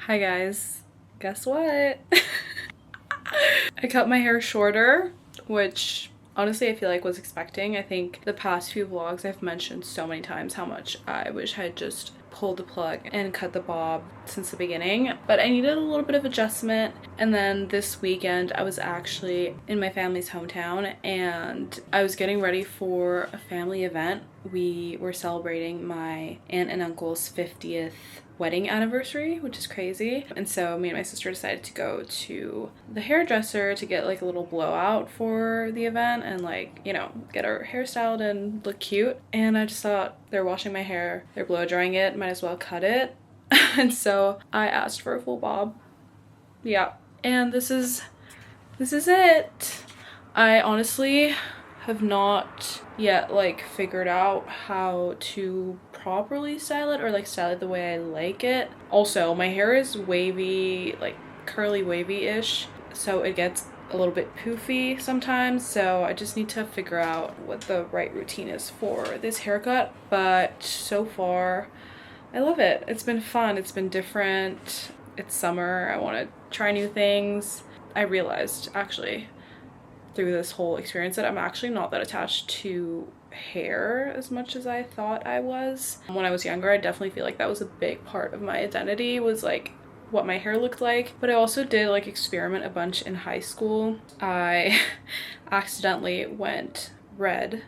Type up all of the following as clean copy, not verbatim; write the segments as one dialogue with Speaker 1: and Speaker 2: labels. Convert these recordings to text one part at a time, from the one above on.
Speaker 1: Hi guys, guess what? I cut my hair shorter, which honestly I feel like was expecting. I think the past few vlogs I've mentioned so many times how much I wish I had just pulled the plug and cut the bob since the beginning, but I needed a little bit of adjustment. And then this weekend I was actually in my family's hometown and I was getting ready for a family event. We were celebrating my aunt and uncle's 50th wedding anniversary, which is crazy. And so me and my sister decided to go to the hairdresser to get like a little blowout for the event and like, you know, get our hair styled and look cute. And I just thought, they're washing my hair, they're blow drying it, might as well cut it. And so I asked for a full bob. Yeah, and this is it. I honestly have not yet like figured out how to properly style it or like style it the way I like it. Also, my hair is wavy, like curly wavy-ish, so it gets a little bit poofy sometimes, so I just need to figure out what the right routine is for this haircut. But so far I love it. It's been fun, it's been different, it's summer, I want to try new things. I realized actually through this whole experience that I'm actually not that attached to hair as much as I thought I was. When I was younger, I definitely feel like that was a big part of my identity, was like what my hair looked like. But I also did like experiment a bunch in high school. I accidentally went red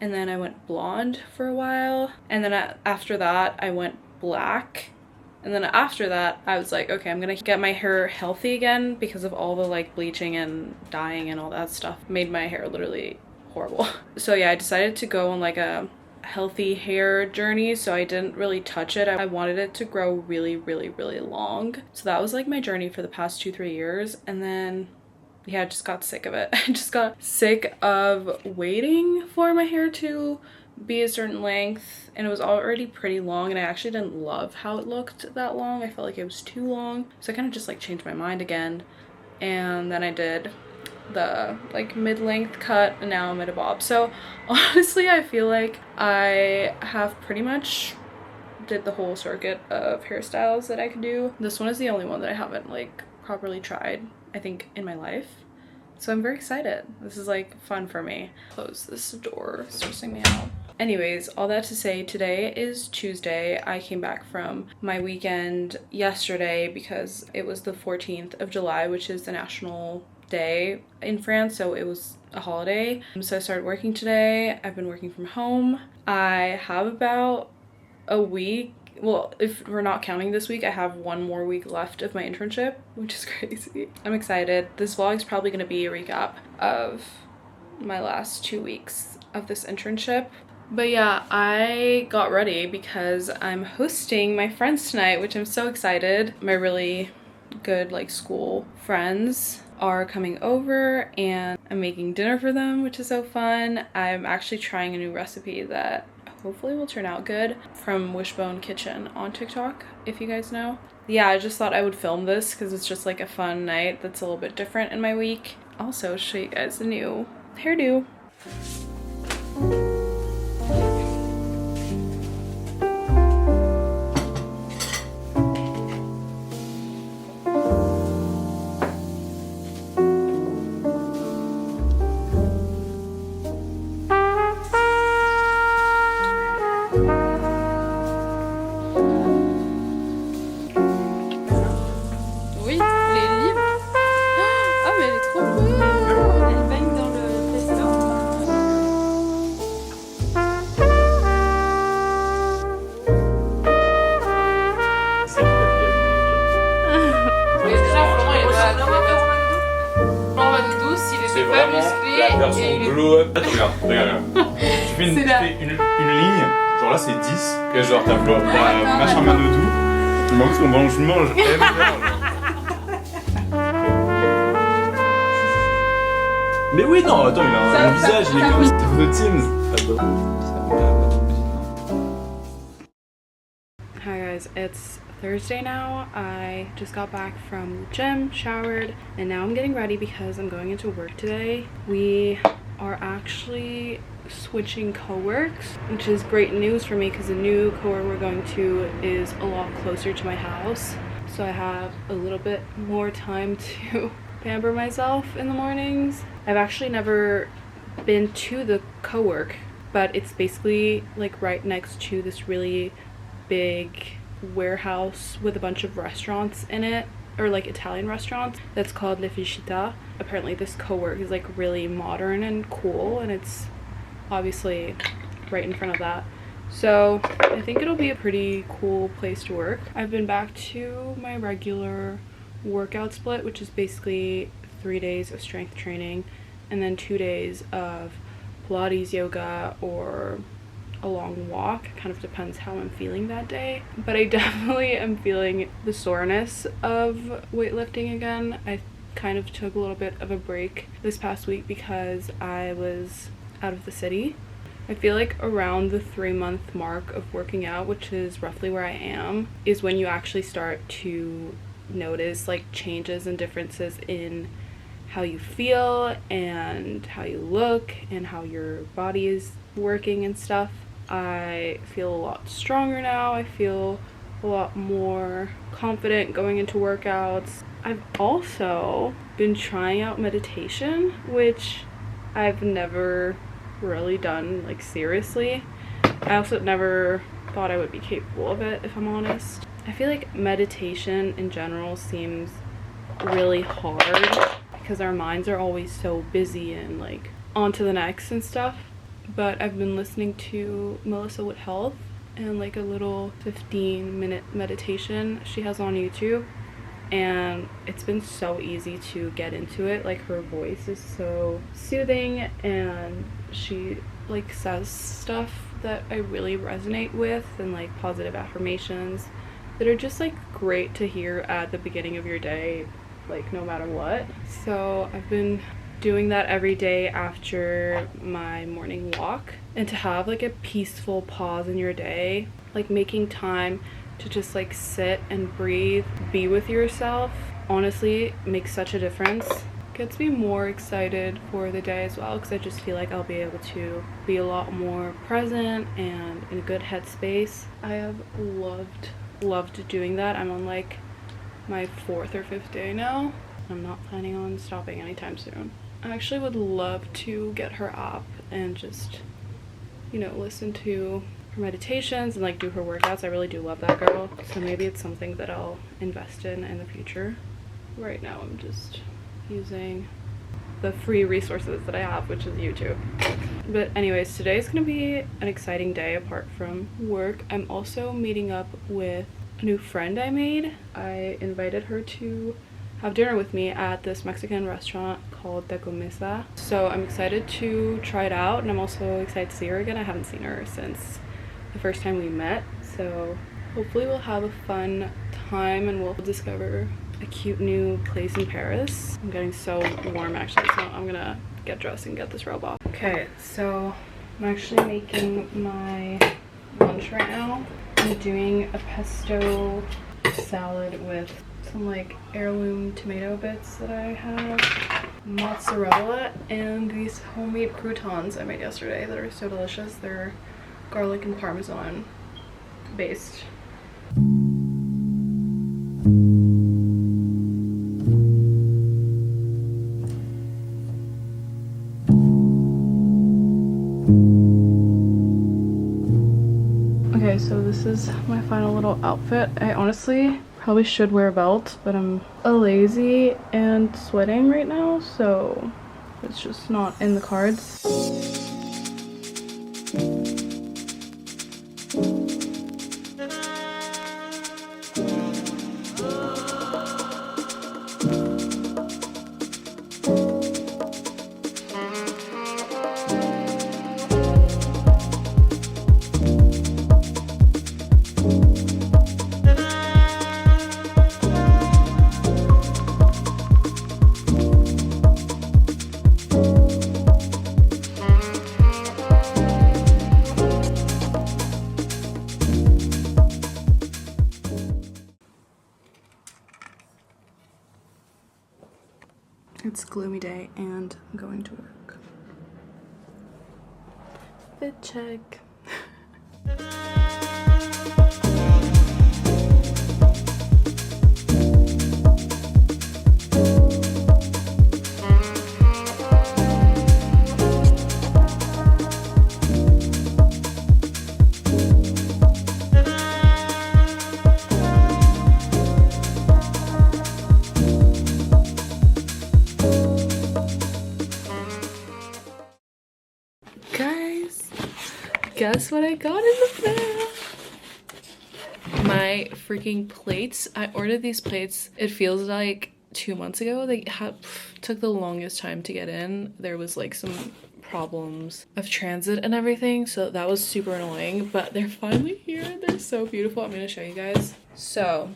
Speaker 1: and then I went blonde for a while, and then after that I went black. And then after that, I was like, okay, I'm gonna get my hair healthy again because of all the like bleaching and dyeing and all that stuff made my hair literally horrible. So yeah, I decided to go on like a healthy hair journey, so I didn't really touch it. I wanted it to grow really, really, really long. So that was like my journey for the past 2-3 years. And then yeah, I just got sick of it. I just got sick of waiting for my hair to be a certain length, and it was already pretty long, and I actually didn't love how it looked that long. I felt like it was too long, so I kind of just like changed my mind again, and then I did the like mid-length cut, and now I'm at a bob. So honestly, I feel like I have pretty much did the whole circuit of hairstyles that I could do. This one is the only one that I haven't like properly tried, I think, in my life. So I'm very excited. This is like fun for me. Close this door, it's stressing me out. Anyways, all that to say, today is Tuesday. I came back from my weekend yesterday because it was the 14th of July, which is the national day in France, so it was a holiday. So I started working today. I've been working from home. I have about a week, well, if we're not counting this week, I have one more week left of my internship, which is crazy. I'm excited. This vlog is probably going to be a recap of my last 2 weeks of this internship. But yeah, I got ready because I'm hosting my friends tonight, which I'm so excited. My really good like school friends are coming over and I'm making dinner for them, which is so fun. I'm actually trying a new recipe that hopefully will turn out good from Wishbone Kitchen on TikTok, if you guys know. Yeah, I just thought I would film this because it's just like a fun night that's a little bit different in my week. Also show you guys the new hairdo.
Speaker 2: Glow-up. Regarde. Tu fais une ligne, genre là c'est 10, et genre t'as machin Manodou. Je mange. Mais oui, non, attends, il a un visage, il est comme Steve Teams.
Speaker 1: Hi guys, it's Thursday now. I just got back from the gym, showered, and now I'm getting ready because I'm going into work today. We are actually switching co-works, which is great news for me because the new co-work we're going to is a lot closer to my house. so I have a little bit more time to pamper myself in the mornings. I've actually never been to the co-work, but it's basically like right next to this really big warehouse with a bunch of restaurants in it, or like Italian restaurants, that's called Le Fiscita. Apparently this co-work is like really modern and cool, and it's obviously right in front of that. So I think it'll be a pretty cool place to work. I've been back to my regular workout split, which is basically 3 days of strength training and then 2 days of Pilates, yoga, or a long walk. Kind of depends how I'm feeling that day, but I definitely am feeling the soreness of weightlifting again. I kind of took a little bit of a break this past week because I was out of the city. I feel like around the 3-month mark of working out, which is roughly where I am, is when you actually start to notice like changes and differences in how you feel and how you look and how your body is working and stuff. I feel a lot stronger now. I feel a lot more confident going into workouts. I've also been trying out meditation, which I've never really done like seriously. I also never thought I would be capable of it, if I'm honest. I feel like meditation in general seems really hard because our minds are always so busy and like on to the next and stuff. But I've been listening to Melissa with Health and like a little 15-minute meditation she has on YouTube, and it's been so easy to get into it. Like her voice is so soothing and she like says stuff that I really resonate with, and like positive affirmations that are just like great to hear at the beginning of your day, like no matter what. So I've been doing that every day after my morning walk, and to have like a peaceful pause in your day, like making time to just like sit and breathe, be with yourself, honestly makes such a difference. Gets me more excited for the day as well, because I just feel like I'll be able to be a lot more present and in a good headspace. I have loved doing that. I'm on like my 4th or 5th day now. I'm not planning on stopping anytime soon. I actually would love to get her app and just, you know, listen to her meditations and like do her workouts. I really do love that girl. So maybe it's something that I'll invest in the future. Right now I'm just using the free resources that I have, which is YouTube. But anyways, today is gonna be an exciting day apart from work. I'm also meeting up with a new friend I made. I invited her to have dinner with me at this Mexican restaurant called Taco Mesa. So I'm excited to try it out, and I'm also excited to see her again. I haven't seen her since the first time we met, so hopefully we'll have a fun time and we'll discover a cute new place in Paris. I'm getting so warm actually, so I'm gonna get dressed and get this robe off. Okay, so I'm actually making my lunch right now. I'm doing a pesto salad with some like heirloom tomato bits that I have, mozzarella, and these homemade croutons I made yesterday that are so delicious. They're garlic and parmesan based. Okay, so this is my final little outfit. I honestly probably should wear a belt, but I'm lazy and sweating right now, so it's just not in the cards. It's a gloomy day and I'm going to work. Fit check. guess what I got in the mail? My freaking plates. I ordered these plates, it feels like 2 months ago. They took the longest time to get in. There was like some problems of transit and everything, so that was super annoying, but they're finally here. They're so beautiful. I'm gonna show you guys. So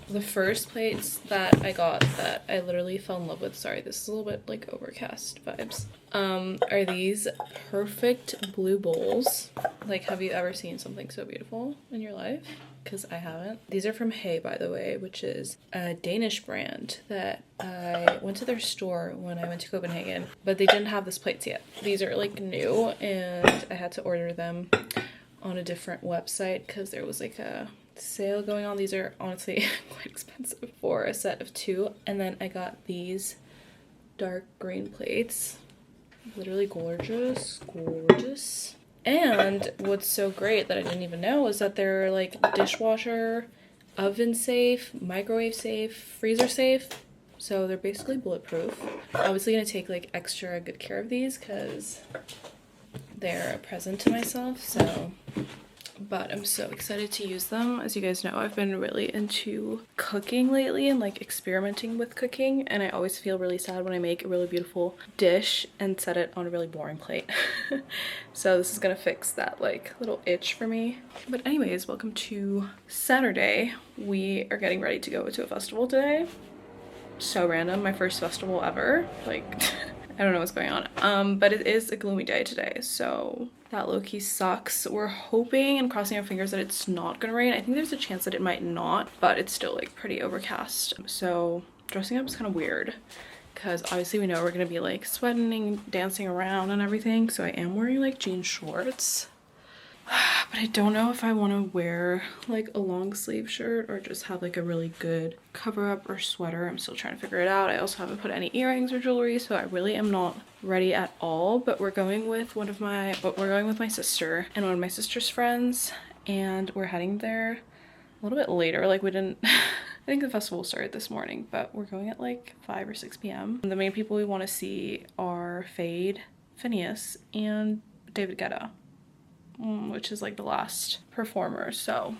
Speaker 1: the first plates that I got that I literally fell in love with, sorry, this is a little bit like overcast vibes, are these perfect blue bowls. Like, have you ever seen something so beautiful in your life? Because I haven't. These are from Hey, by the way, which is a Danish brand that I went to their store when I went to Copenhagen, but they didn't have this plates yet. These are like new, and I had to order them on a different website because there was like a sale going on. These are honestly quite expensive for a set of 2. And then I got these dark green plates. Literally gorgeous, gorgeous. And what's so great that I didn't even know is that they're like dishwasher, oven safe, microwave safe, freezer safe. So they're basically bulletproof. Obviously gonna take like extra good care of these because they're a present to myself, so. But I'm so excited to use them. As you guys know, I've been really into cooking lately and like experimenting with cooking, and I always feel really sad when I make a really beautiful dish and set it on a really boring plate. So this is gonna fix that like little itch for me. But anyways, welcome to Saturday. We are getting ready to go to a festival today. So random, my first festival ever. Like I don't know what's going on. But it is a gloomy day today, so that low-key sucks. We're hoping and crossing our fingers that it's not gonna rain. I think there's a chance that it might not, but it's still like pretty overcast. So dressing up is kind of weird because obviously we know we're gonna be like sweating, dancing around and everything. So I am wearing like jean shorts. But I don't know if I want to wear like a long sleeve shirt or just have like a really good cover up or sweater. I'm still trying to figure it out. I also haven't put any earrings or jewelry, so I really am not ready at all. But we're going with my sister and one of my sister's friends, and we're heading there a little bit later. Like we didn't I think the festival started this morning, but we're going at like 5 or 6 p.m. The main people we want to see are Fade, Phineas, and David Guetta, which is like the last performer. So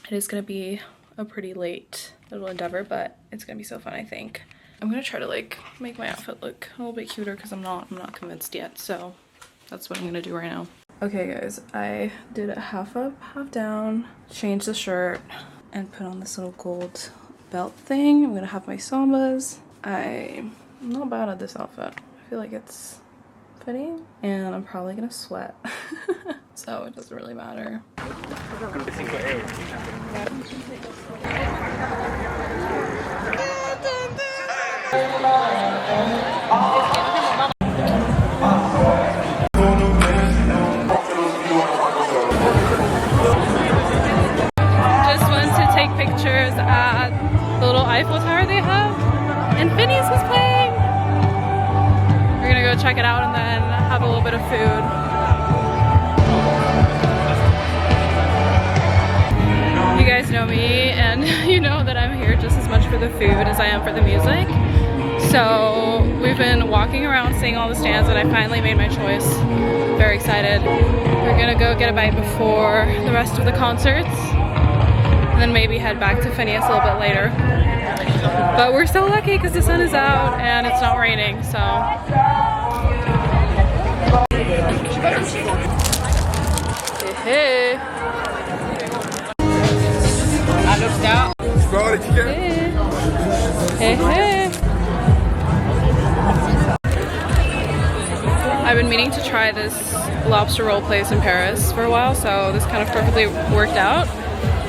Speaker 1: it is gonna be a pretty late little endeavor, but it's gonna be so fun. I think I'm gonna try to like make my outfit look a little bit cuter because I'm not convinced yet, so that's what I'm gonna do right now. Okay guys, I did it half up, half down, changed the shirt and put on this little gold belt thing. I'm gonna have my sambas. I'm not bad at this outfit. I feel like it's fitting, and I'm probably gonna sweat. So it doesn't really matter. Just wanted to take pictures at the little Eiffel Tower they have, and Phineas was playing. We're gonna go check it out and then have a little bit of food. You guys know me, and you know that I'm here just as much for the food as I am for the music. So we've been walking around seeing all the stands, and I finally made my choice. Very excited. We're gonna go get a bite before the rest of the concerts, and then maybe head back to Phineas a little bit later. But we're so lucky because the sun is out and it's not raining, so. Hey. Hey, hey. I've been meaning to try this lobster roll place in Paris for a while, so this kind of perfectly worked out.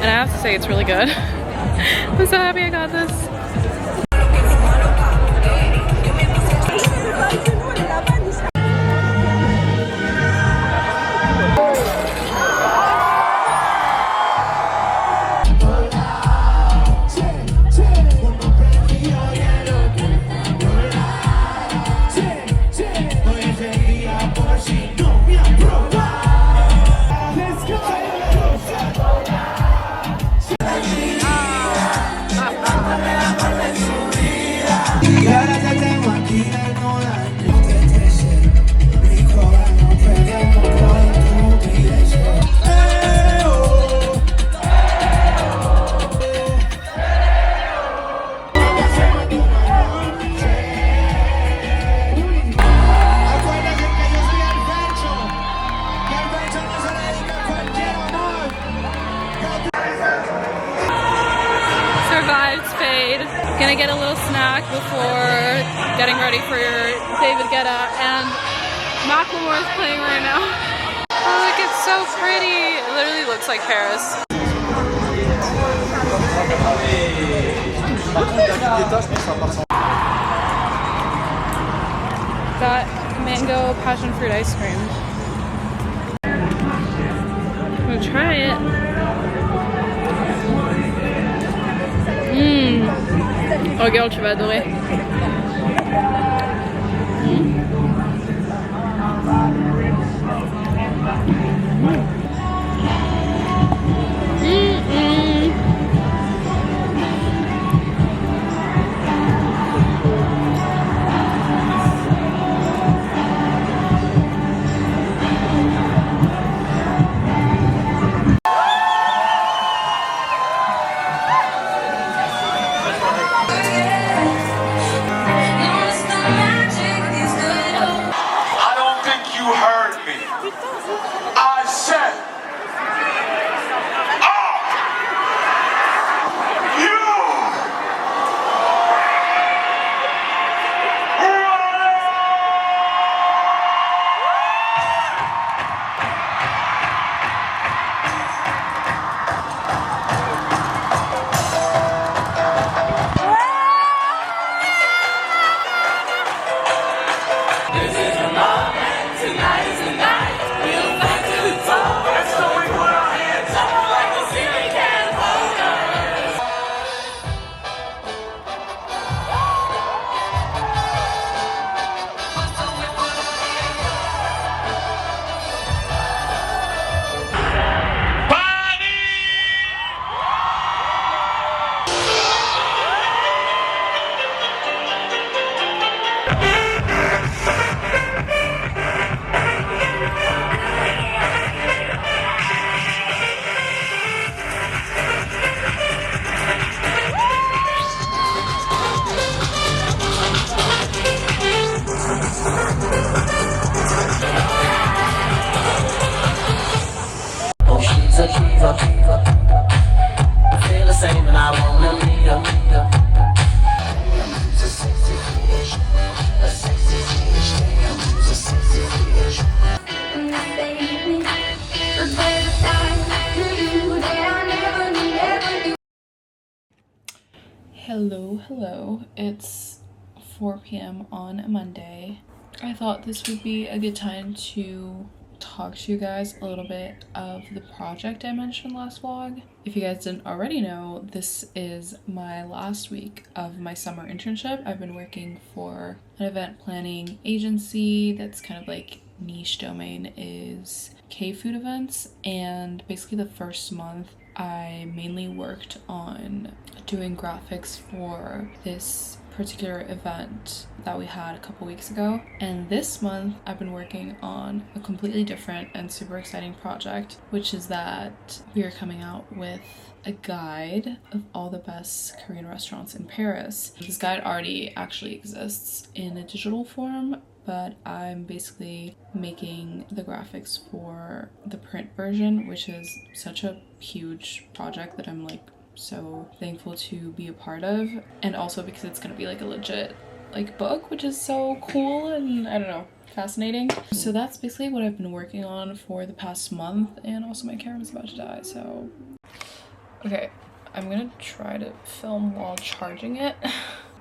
Speaker 1: And I have to say it's really good. I'm so happy I got this. vibes fade. Gonna get a little snack before getting ready for your David Guetta, and Macklemore is playing right now. Oh, look, it's so pretty. It literally looks like Paris. Got mango passion fruit ice cream. I'm gonna try it. Oh, regarde, tu vas adorer. Hello. It's 4 p.m. on a Monday. I thought this would be a good time to talk to you guys a little bit of the project I mentioned last vlog. If you guys didn't already know, this is my last week of my summer internship. I've been working for an event planning agency that's kind of like niche domain is K-food events, and basically the first month I mainly worked on doing graphics for this particular event that we had a couple weeks ago. And this month I've been working on a completely different and super exciting project, which is that we are coming out with a guide of all the best Korean restaurants in Paris. This guide already actually exists in a digital form, but I'm basically making the graphics for the print version, which is such a huge project that I'm like so thankful to be a part of, and also because it's gonna be like a legit like book, which is so cool and I don't know, fascinating. So that's basically what I've been working on for the past month, and also my camera's about to die, so okay, I'm gonna try to film while charging it.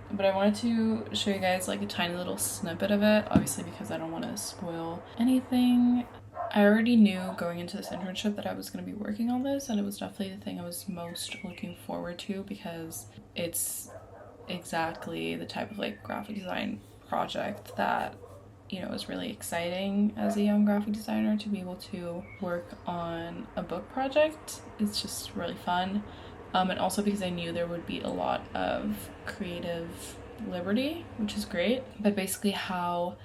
Speaker 1: But I wanted to show you guys like a tiny little snippet of it, obviously because I don't want to spoil anything. I already knew going into this internship that I was going to be working on this, and it was definitely the thing I was most looking forward to because it's exactly the type of like graphic design project that, you know, is really exciting as a young graphic designer. To be able to work on a book project, it's just really fun. And also because I knew there would be a lot of creative liberty, which is great. But basically how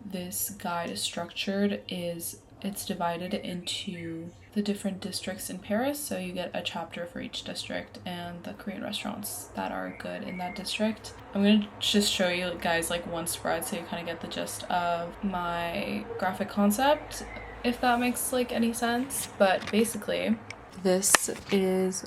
Speaker 1: this guide is structured is it's divided into the different districts in Paris. So you get a chapter for each district and the Korean restaurants that are good in that district. I'm gonna just show you guys like one spread so you kind of get the gist of my graphic concept, if that makes like any sense. But basically this is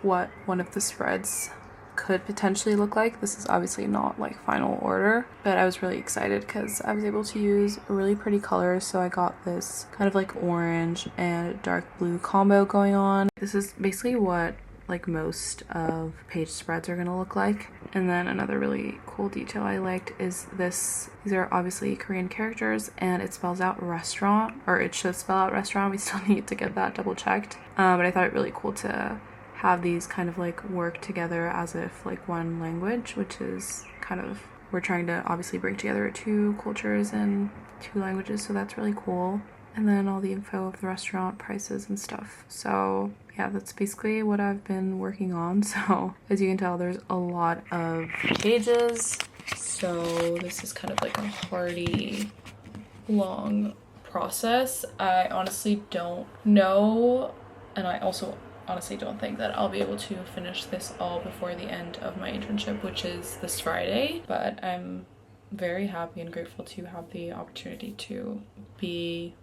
Speaker 1: what one of the spreads could potentially look like. This is obviously not like final order, but I was really excited because I was able to use really pretty colors. So I got this kind of like orange and dark blue combo going on. This is basically what like most of page spreads are gonna look like. And then another really cool detail I liked is this. These are obviously Korean characters and it spells out restaurant, or it should spell out restaurant. We still need to get that double checked. But I thought it really cool to have these kind of like work together as if like one language, which is kind of, we're trying to obviously bring together two cultures and two languages, so that's really cool. And then all the info of the restaurant, prices and stuff. So yeah, that's basically what I've been working on. So as you can tell, there's a lot of pages, so this is kind of like a hardy long process. I honestly don't know, and I also honestly don't think that I'll be able to finish this all before the end of my internship, which is this Friday, but I'm very happy and grateful to have the opportunity to be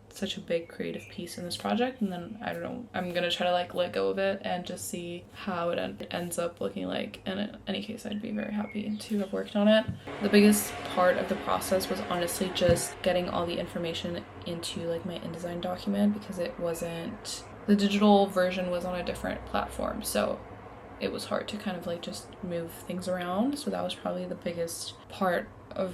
Speaker 1: such a big creative piece in this project. And then I don't know, I'm gonna try to like let go of it and just see how it ends up looking like. And in any case, I'd be very happy to have worked on it. The biggest part of the process was honestly just getting all the information into like my InDesign document, because it wasn't, the digital version was on a different platform, so it was hard to kind of like just move things around. So that was probably the biggest part of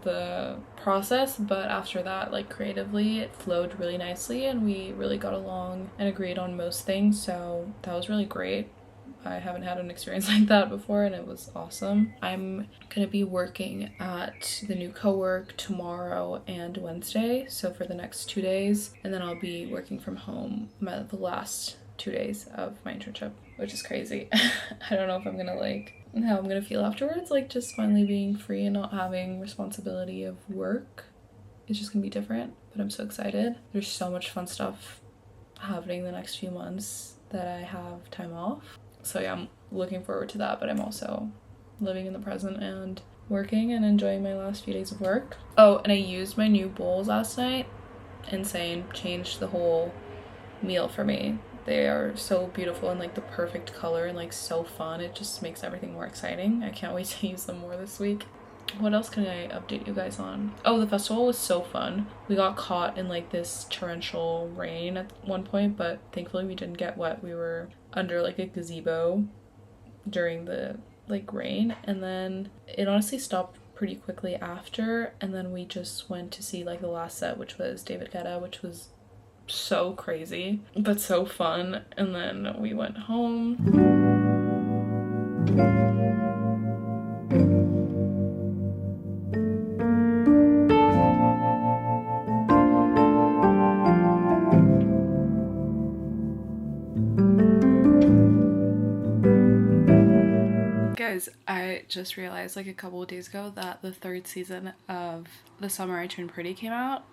Speaker 1: the process. But after that, like creatively, it flowed really nicely and we really got along and agreed on most things, so that was really great. I haven't had an experience like that before and it was awesome. I'm gonna be working at the new co-work tomorrow and Wednesday, so for the next 2 days, and then I'll be working from home the last 2 days of my internship, which is crazy. I don't know if I'm gonna like how I'm gonna feel afterwards, like just finally being free and not having responsibility of work. It's just gonna be different, but I'm so excited. There's so much fun stuff happening the next few months that I have time off. So yeah, I'm looking forward to that, but I'm also living in the present and working and enjoying my last few days of work. Oh, and I used my new bowls last night. Insane. Changed the whole meal for me. They are so beautiful and like the perfect color and like so fun. It just makes everything more exciting. I can't wait to use them more this week. What else can I update you guys on? Oh, the festival was so fun. We got caught in like this torrential rain at one point, but thankfully we didn't get wet. We were under like a gazebo during the like rain, and then it honestly stopped pretty quickly after, and then we just went to see like the last set, which was David Guetta, which was so crazy but so fun, and then we went home. Guys, I just realized like a couple of days ago that the 3rd season of The Summer I Turned Pretty came out.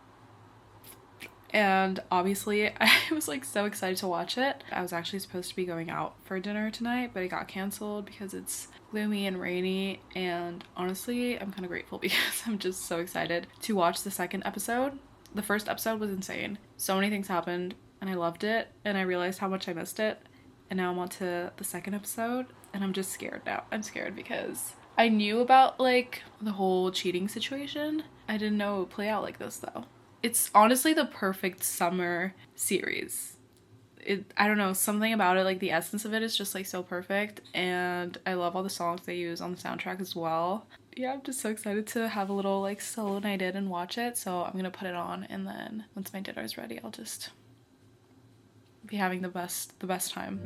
Speaker 1: And obviously I was like so excited to watch it. I was actually supposed to be going out for dinner tonight, but it got canceled because it's gloomy and rainy. And honestly, I'm kind of grateful because I'm just so excited to watch the 2nd episode. The 1st episode was insane. So many things happened and I loved it, and I realized how much I missed it. And now I'm on to the 2nd episode and I'm just scared now. I'm scared because I knew about like the whole cheating situation. I didn't know it would play out like this though. It's honestly the perfect summer series. I don't know, something about it, like the essence of it is just like so perfect, and I love all the songs they use on the soundtrack as well. Yeah, I'm just so excited to have a little like solo night in and watch it. So I'm gonna put it on, and then once my dinner is ready, I'll just be having the best time.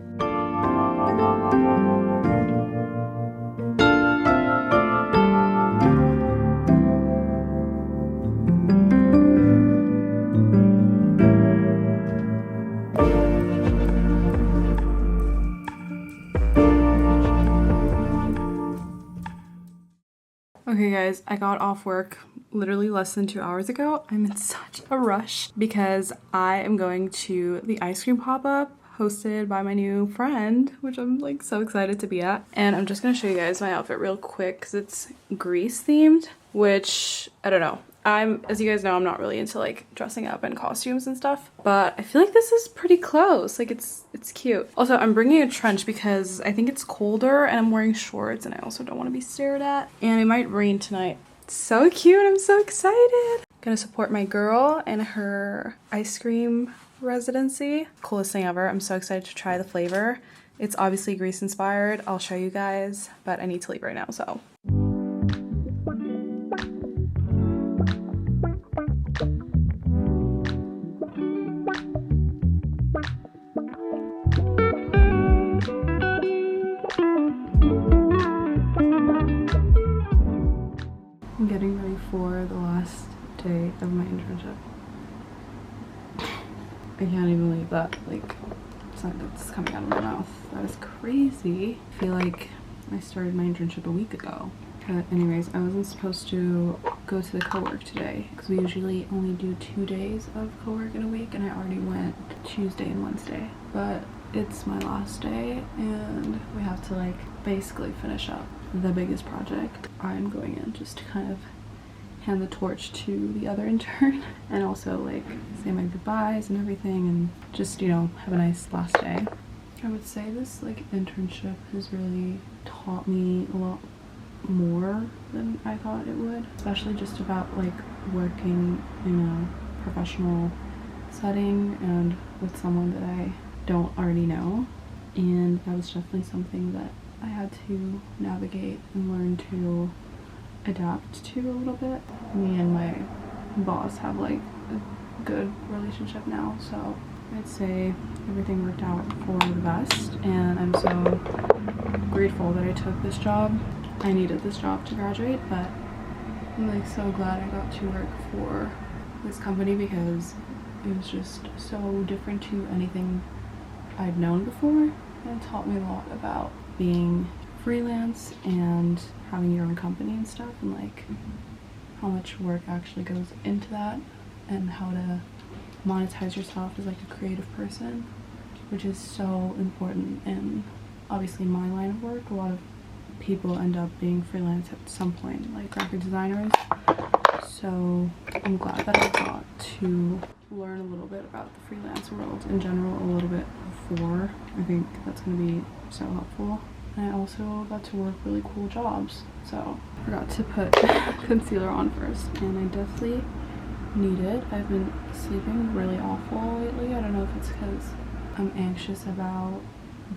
Speaker 1: Okay guys, I got off work literally less than 2 hours ago. I'm in such a rush because I am going to the ice cream pop-up hosted by my new friend, which I'm like so excited to be at. And I'm just gonna show you guys my outfit real quick because it's Greece themed, which I don't know. As you guys know, I'm not really into like dressing up in costumes and stuff, but I feel like this is pretty close. Like it's cute. Also, I'm bringing a trench because I think it's colder and I'm wearing shorts and I also don't want to be stared at. And it might rain tonight. So cute. I'm so excited. Gonna support my girl and her ice cream residency. Coolest thing ever. I'm so excited to try the flavor. It's obviously Greece inspired. I'll show you guys, but I need to leave right now, so. I'm getting ready for the last day of my internship. I can't even believe that, like, it's coming out of my mouth. That is crazy. I feel like I started my internship a week ago. But anyways, I wasn't supposed to go to the co-work today because we usually only do 2 days of co-work in a week, and I already went Tuesday and Wednesday. But it's my last day and we have to like basically finish up the biggest project. I'm going in just to kind of hand the torch to the other intern and also like say my goodbyes and everything and just, you know, have a nice last day. I would say this like internship has really taught me a lot more than I thought it would, especially just about like working in a professional setting and with someone that I don't already know. And that was definitely something that I had to navigate and learn to adapt to a little bit. Me and my boss have like a good relationship now, so I'd say everything worked out for the best, and I'm so grateful that I took this job. I needed this job to graduate, but I'm like so glad I got to work for this company because it was just so different to anything I'd known before. And it taught me a lot about being freelance and having your own company and stuff, and like how much work actually goes into that and how to monetize yourself as like a creative person, which is so important. And obviously my line of work, a lot of people end up being freelance at some point, like graphic designers. So I'm glad that I got to learn a little bit about the freelance world in general a little bit before. I think that's going to be so helpful. And I also got to work really cool jobs. So I forgot to put concealer on first, and I definitely need it. I've been sleeping really awful lately. I don't know if it's because I'm anxious about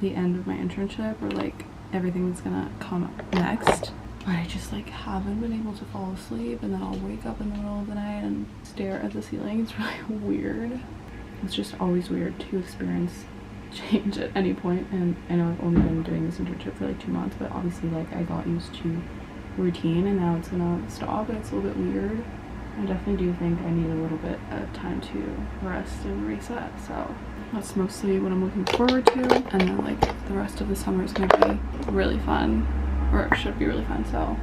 Speaker 1: the end of my internship or like everything that's gonna come up next. But I just like haven't been able to fall asleep, and then I'll wake up in the middle of the night and stare at the ceiling. It's really weird. It's just always weird to experience change at any point. And I know I've only been doing this internship for like 2 months, but obviously like I got used to routine and now it's gonna stop, and it's a little bit weird. I definitely do think I need a little bit of time to rest and reset, so that's mostly what I'm looking forward to. And then like the rest of the summer is gonna be really fun, or it should be really fun, so